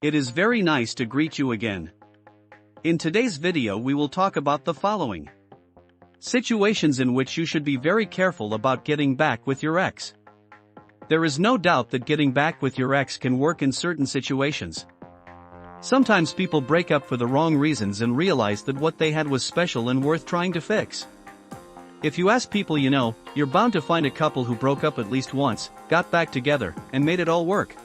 It is very nice to greet you again. In today's video we will talk about the following situations in which you should be very careful about getting back with your ex. There is no doubt that getting back with your ex can work in certain situations. Sometimes people break up for the wrong reasons and realize that what they had was special and worth trying to fix. If you ask people you know, you're bound to find a couple who broke up at least once, got back together, and made it all work.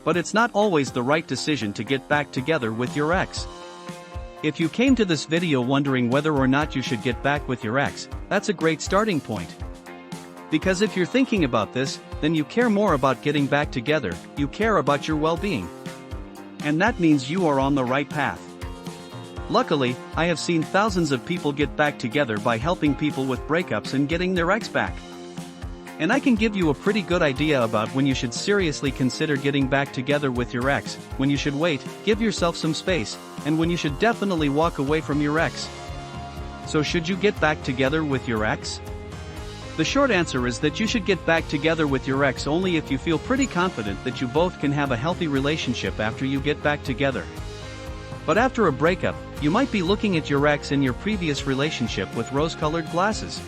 But it's not always the right decision to get back together with your ex. If you came to this video wondering whether or not you should get back with your ex, that's a great starting point. Because if you're thinking about this, then you care more about getting back together, you care about your well-being. And that means you are on the right path. Luckily, I have seen thousands of people get back together by helping people with breakups and getting their ex back. And I can give you a pretty good idea about when you should seriously consider getting back together with your ex, when you should wait, give yourself some space, and when you should definitely walk away from your ex. So should you get back together with your ex? The short answer is that you should get back together with your ex only if you feel pretty confident that you both can have a healthy relationship after you get back together. But after a breakup, you might be looking at your ex in your previous relationship with rose-colored glasses.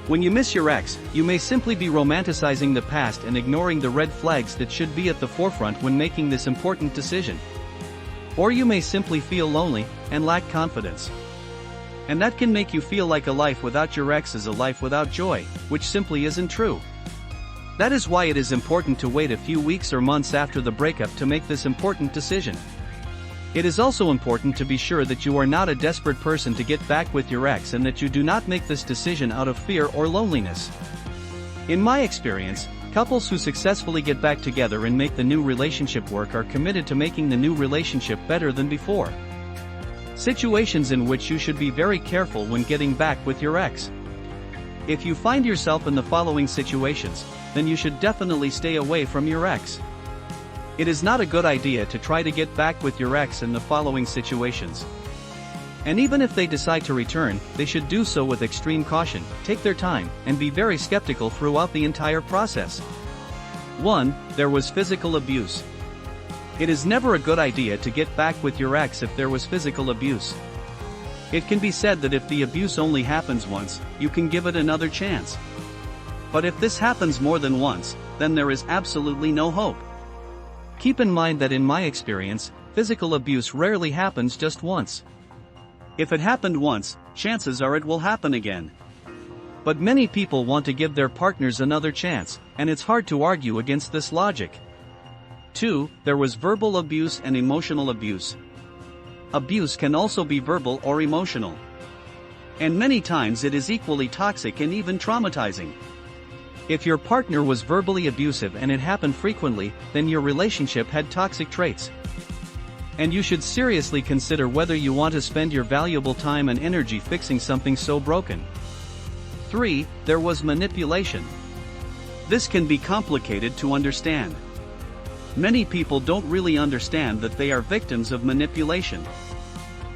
When you miss your ex, you may simply be romanticizing the past and ignoring the red flags that should be at the forefront when making this important decision. Or you may simply feel lonely and lack confidence. And that can make you feel like a life without your ex is a life without joy, which simply isn't true. That is why it is important to wait a few weeks or months after the breakup to make this important decision. It is also important to be sure that you are not a desperate person to get back with your ex and that you do not make this decision out of fear or loneliness. In my experience, couples who successfully get back together and make the new relationship work are committed to making the new relationship better than before. Situations in which you should be very careful when getting back with your ex. If you find yourself in the following situations, then you should definitely stay away from your ex. It is not a good idea to try to get back with your ex in the following situations. And even if they decide to return, they should do so with extreme caution, take their time, and be very skeptical throughout the entire process. 1. There was physical abuse. It is never a good idea to get back with your ex if there was physical abuse. It can be said that if the abuse only happens once, you can give it another chance. But if this happens more than once, then there is absolutely no hope. Keep in mind that in my experience, physical abuse rarely happens just once. If it happened once, chances are it will happen again. But many people want to give their partners another chance, and it's hard to argue against this logic. 2. There was verbal abuse and emotional abuse. Abuse can also be verbal or emotional. And many times it is equally toxic and even traumatizing. If your partner was verbally abusive and it happened frequently, then your relationship had toxic traits. And you should seriously consider whether you want to spend your valuable time and energy fixing something so broken. 3. There was manipulation. This can be complicated to understand. Many people don't really understand that they are victims of manipulation.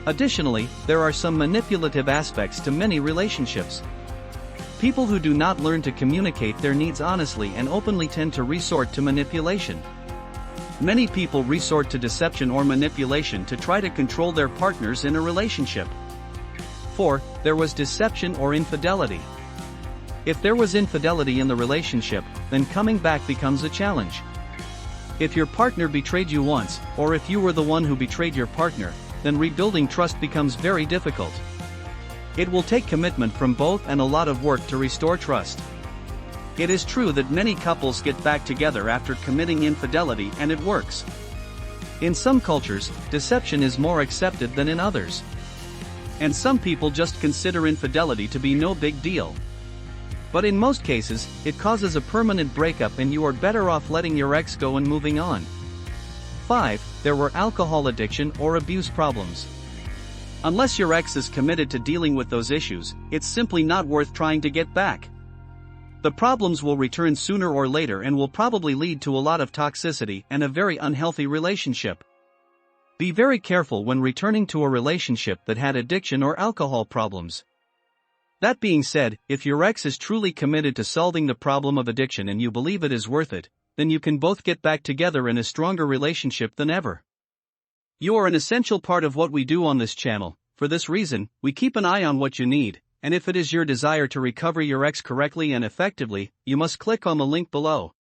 Additionally, there are some manipulative aspects to many relationships. People who do not learn to communicate their needs honestly and openly tend to resort to manipulation. Many people resort to deception or manipulation to try to control their partners in a relationship. 4. There was deception or infidelity. If there was infidelity in the relationship, then coming back becomes a challenge. If your partner betrayed you once, or if you were the one who betrayed your partner, then rebuilding trust becomes very difficult. It will take commitment from both and a lot of work to restore trust. It is true that many couples get back together after committing infidelity and it works. In some cultures, deception is more accepted than in others. And some people just consider infidelity to be no big deal. But in most cases, it causes a permanent breakup and you are better off letting your ex go and moving on. 5. There were alcohol addiction or abuse problems. Unless your ex is committed to dealing with those issues, it's simply not worth trying to get back. The problems will return sooner or later and will probably lead to a lot of toxicity and a very unhealthy relationship. Be very careful when returning to a relationship that had addiction or alcohol problems. That being said, if your ex is truly committed to solving the problem of addiction and you believe it is worth it, then you can both get back together in a stronger relationship than ever. You are an essential part of what we do on this channel. For this reason, we keep an eye on what you need, and if it is your desire to recover your ex correctly and effectively, you must click on the link below.